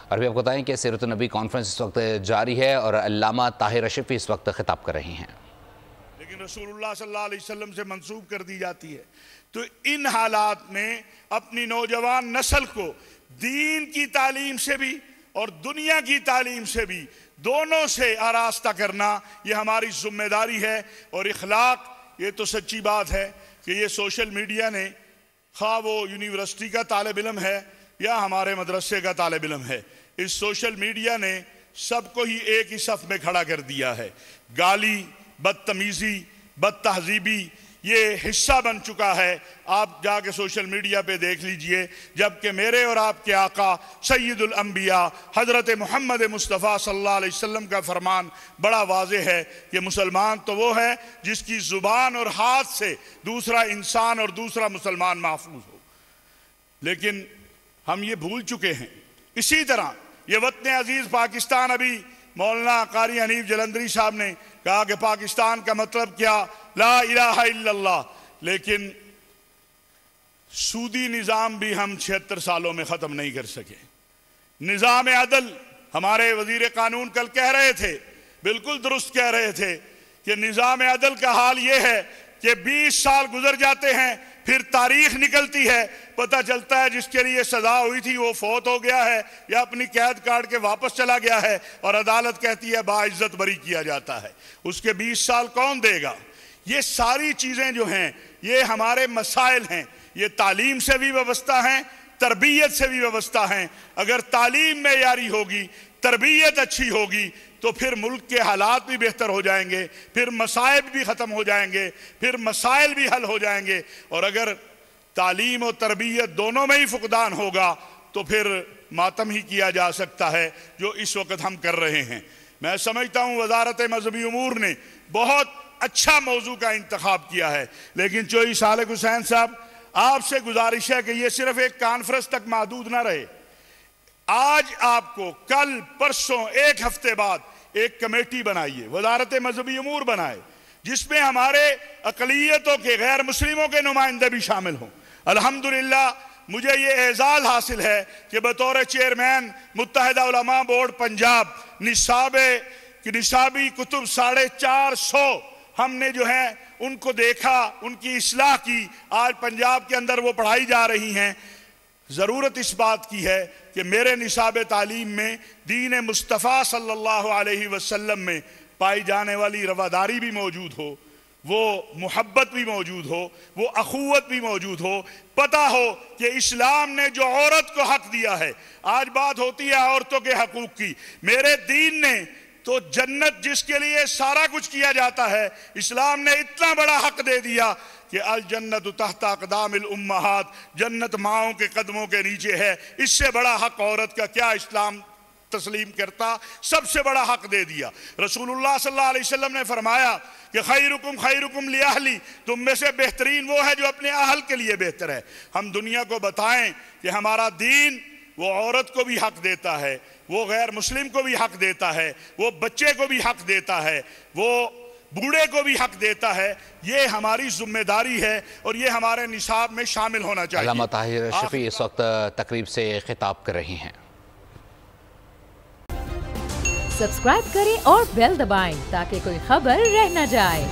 اور بھی آپ کو بتائیں کہ سیرت النبی کانفرنس اس وقت جاری ہے اور علامہ طاہر اشرفی اس وقت خطاب کر رہی ہیں، لیکن رسول اللہ صلی اللہ علیہ وسلم سے منسوب کر دی جاتی ہے۔ تو ان حالات میں اپنی نوجوان نسل کو دین کی تعلیم سے بھی اور دنیا کی تعلیم سے بھی دونوں سے آراستہ کرنا یہ ہماری ذمہ داری ہے۔ اور اخلاق، یہ تو سچی بات ہے کہ یہ سوشل میڈیا نے، خواہ وہ یونیورسٹی کا طالب علم ہے یا ہمارے مدرسے کا طالب علم ہے، اس سوشل میڈیا نے سب کو ہی ایک ہی صف میں کھڑا کر دیا ہے۔ گالی، بدتمیزی، بد تہذیبی یہ حصہ بن چکا ہے۔ آپ جا کے سوشل میڈیا پہ دیکھ لیجئے، جبکہ میرے اور آپ کے آقا سید الانبیاء حضرت محمد مصطفیٰ صلی اللہ علیہ وسلم کا فرمان بڑا واضح ہے کہ مسلمان تو وہ ہے جس کی زبان اور ہاتھ سے دوسرا انسان اور دوسرا مسلمان محفوظ ہو، لیکن ہم یہ بھول چکے ہیں۔ اسی طرح یہ وطن عزیز پاکستان، ابھی مولانا قاری حنیف جلندری صاحب نے کہا کہ پاکستان کا مطلب کیا، لا الہ الا اللہ، لیکن سودی نظام بھی ہم 76 سالوں میں ختم نہیں کر سکے۔ نظام عدل، ہمارے وزیر قانون کل کہہ رہے تھے، بالکل درست کہہ رہے تھے کہ نظام عدل کا حال یہ ہے کہ 20 سال گزر جاتے ہیں، پھر تاریخ نکلتی ہے، پتہ چلتا ہے جس کے لیے سزا ہوئی تھی وہ فوت ہو گیا ہے یا اپنی قید کاٹ کے واپس چلا گیا ہے، اور عدالت کہتی ہے باعزت بری کیا جاتا ہے۔ اس کے 20 سال کون دے گا؟ یہ ساری چیزیں جو ہیں یہ ہمارے مسائل ہیں، یہ تعلیم سے بھی وابستہ ہیں، تربیت سے بھی وابستہ ہیں۔ اگر تعلیم معیاری ہوگی، تربیت اچھی ہوگی تو پھر ملک کے حالات بھی بہتر ہو جائیں گے، پھر مصائب بھی ختم ہو جائیں گے، پھر مسائل بھی حل ہو جائیں گے۔ اور اگر تعلیم و تربیت دونوں میں ہی فقدان ہوگا تو پھر ماتم ہی کیا جا سکتا ہے جو اس وقت ہم کر رہے ہیں۔ میں سمجھتا ہوں وزارت مذہبی امور نے بہت اچھا موضوع کا انتخاب کیا ہے، لیکن چوئی صالح حسین صاحب، آپ سے گزارش ہے کہ یہ صرف ایک کانفرنس تک محدود نہ رہے۔ آج آپ کو کل پرسوں ایک ہفتے بعد ایک کمیٹی بنائیے، وزارت مذہبی امور بنائے، جس میں ہمارے اقلیتوں کے، غیر مسلموں کے نمائندے بھی شامل ہوں۔ الحمدللہ مجھے یہ اعزاز حاصل ہے کہ بطور چیئرمین متحدہ علماء بورڈ پنجاب نصابی کتب 450 ہم نے جو ہیں ان کو دیکھا، ان کی اصلاح کی، آج پنجاب کے اندر وہ پڑھائی جا رہی ہیں۔ ضرورت اس بات کی ہے کہ میرے نصاب تعلیم میں دین مصطفیٰ صلی اللہ علیہ وسلم میں پائی جانے والی رواداری بھی موجود ہو، وہ محبت بھی موجود ہو، وہ اخوت بھی موجود ہو، پتہ ہو کہ اسلام نے جو عورت کو حق دیا ہے، آج بات ہوتی ہے عورتوں کے حقوق کی، میرے دین نے تو جنت جس کے لیے سارا کچھ کیا جاتا ہے، اسلام نے اتنا بڑا حق دے دیا کہ الجنت تحت اقدام الامہات، جنت ماؤں کے قدموں کے نیچے ہے۔ اس سے بڑا حق عورت کا کیا اسلام تسلیم کرتا؟ سب سے بڑا حق دے دیا۔ رسول اللہ صلی اللہ علیہ وسلم نے فرمایا کہ خیرکم خیرکم لاہلی، تم میں سے بہترین وہ ہے جو اپنے اہل کے لیے بہتر ہے۔ ہم دنیا کو بتائیں کہ ہمارا دین وہ عورت کو بھی حق دیتا ہے، وہ غیر مسلم کو بھی حق دیتا ہے، وہ بچے کو بھی حق دیتا ہے، وہ بوڑھے کو بھی حق دیتا ہے۔ یہ ہماری ذمہ داری ہے اور یہ ہمارے نصاب میں شامل ہونا چاہیے۔ علامہ طاہر اشرفی اس وقت تقریب سے خطاب کر رہی ہیں۔ سبسکرائب کریں اور بیل دبائیں تاکہ کوئی خبر رہ نہ جائے۔